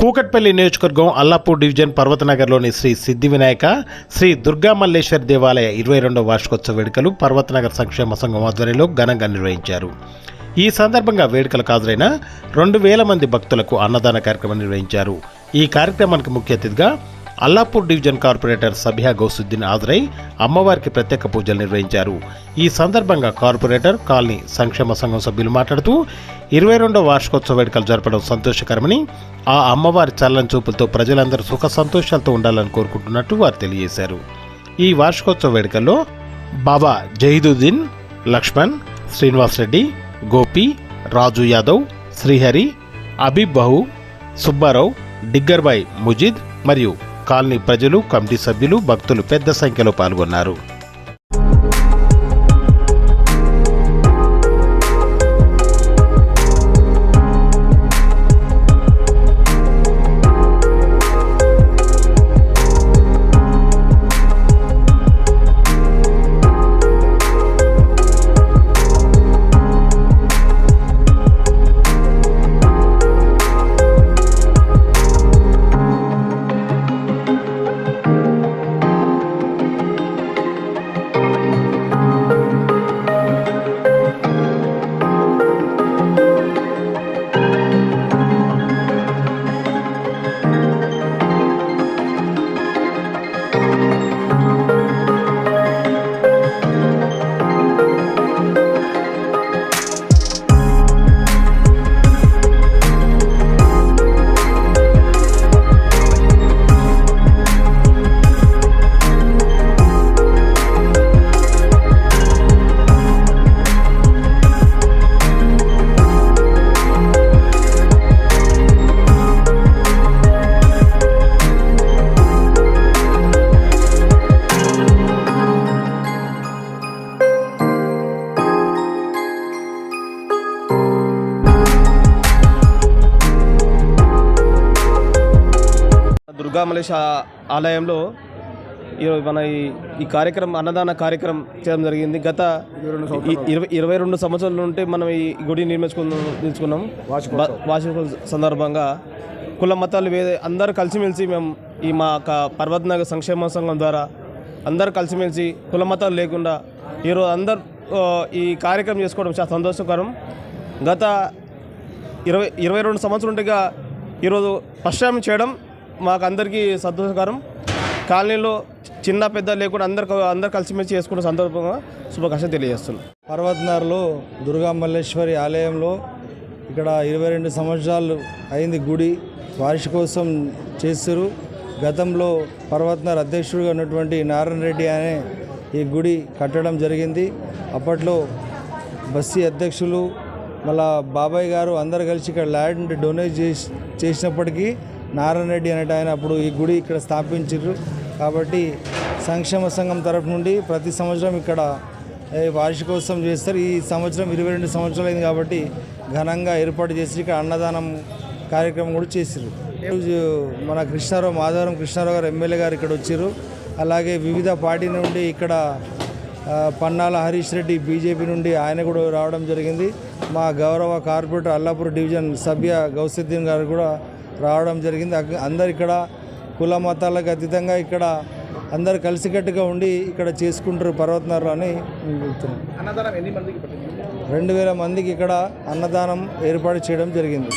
కూకట్పల్లి నియోజకవర్గం అల్లాపూర్ డివిజన్ పర్వతనగర్లోని శ్రీ సిద్ధి వినాయక శ్రీ దుర్గా మల్లేశ్వర్ దేవాలయ 22వ వార్షికోత్సవ వేడుకలు పర్వతనగర్ సంక్షేమ సంఘం ఆధ్వర్యంలో ఘనంగా నిర్వహించారు. ఈ సందర్భంగా వేడుకలకు హాజరైన 2000 మంది భక్తులకు అన్నదాన కార్యక్రమం నిర్వహించారు. ఈ కార్యక్రమానికి ముఖ్య అతిథిగా అల్లాపూర్ డివిజన్ కార్పొరేటర్ సబిహా గౌసుద్దీన్ హాజరై అమ్మవారికి ప్రత్యేక పూజలు నిర్వహించారు. ఈ సందర్భంగా కార్పొరేటర్ కాలనీ సంక్షేమ సంఘం సభ్యులు మాట్లాడుతూ 22వ వార్షికోత్సవ వేడుకలు జరపడం సంతోషకరమని, ఆ అమ్మవారి చల్లని చూపులతో ప్రజలందరూ సుఖ సంతోషాలతో ఉండాలని కోరుకుంటున్నట్టు వారు తెలియజేశారు. ఈ వార్షికోత్సవ వేడుకల్లో బాబా జహీదుద్దీన్, లక్ష్మణ్, శ్రీనివాస్ రెడ్డి, గోపి, రాజు యాదవ్, శ్రీహరి, అబీబ్ బహు, సుబ్బారావు, డిగ్గర్బాయ్ ముజీద్ మరియు కాలనీ ప్రజలు, కమిటీ సభ్యులు, భక్తులు పెద్ద సంఖ్యలో పాల్గొన్నారు. దుర్గా మల్లేశ ఆలయంలో మన ఈ కార్యక్రమం అన్నదాన కార్యక్రమం చేయడం జరిగింది. గత 22 సంవత్సరాల నుండి మనం ఈ గుడి నిర్మించుకున్నాం. వార్షిక సందర్భంగా కుల మతాలు అందరూ కలిసిమెలిసి మేము ఈ మా పర్వతనగర్ సంక్షేమ సంఘం ద్వారా అందరూ కలిసిమెలిసి కుల మతాలు లేకుండా ఈరోజు అందరు ఈ కార్యక్రమం చేసుకోవడం చాలా సంతోషకరం. గత 22 సంవత్సరాలుగా ఈరోజు ఫస్ట్ టైం చేయడం మాకు అందరికీ సంతోషకరం. కాలనీలో చిన్న పెద్ద లేకుండా అందరు కలిసిమెలిసి చేసుకున్న సందర్భంగా శుభాకాంక్షలు తెలియజేస్తున్నాం. పర్వతనగర్లో దుర్గా మల్లేశ్వరి ఆలయంలో ఇక్కడ 22 సంవత్సరాలు అయింది గుడి వార్షికోత్సవం చేస్తారు. గతంలో పర్వతనగర్ అధ్యక్షుడిగా ఉన్నటువంటి నారాయణ రెడ్డి అనే ఈ గుడి కట్టడం జరిగింది. అప్పట్లో బస్తీ అధ్యక్షులు మళ్ళా బాబాయ్ గారు అందరు కలిసి ఇక్కడ ల్యాండ్ డొనేట్ చేసినప్పటికీ నారాయణ రెడ్డి అనేట ఆయన అప్పుడు ఈ గుడి ఇక్కడ స్థాపించారు. కాబట్టి సంక్షేమ సంఘం తరఫు నుండి ప్రతి సంవత్సరం ఇక్కడ వార్షికోత్సవం చేస్తారు. ఈ సంవత్సరం 22 సంవత్సరాలు అయింది కాబట్టి ఘనంగా ఏర్పాటు చేసి ఇక్కడ అన్నదానం కార్యక్రమం కూడా చేశారు. మన మాధవరం కృష్ణారావు గారు ఎమ్మెల్యే గారు ఇక్కడ వచ్చారు. అలాగే వివిధ పార్టీ నుండి ఇక్కడ పన్నాల హరీష్ రెడ్డి బీజేపీ నుండి ఆయన కూడా రావడం జరిగింది. మా గౌరవ కార్పొరేటర్ అల్లాపూర్ డివిజన్ సభ్య గౌసుద్దీన్ గారు కూడా రావడం జరిగింది. అందరు ఇక్కడ కుల మతాలకు అతీతంగా ఇక్కడ అందరు కలిసికట్టుగా ఉండి ఇక్కడ చేసుకుంటారు పర్వతనగర్లో అని మేము చెప్తున్నాం. 2000 మందికి ఇక్కడ అన్నదానం ఏర్పాటు చేయడం జరిగింది.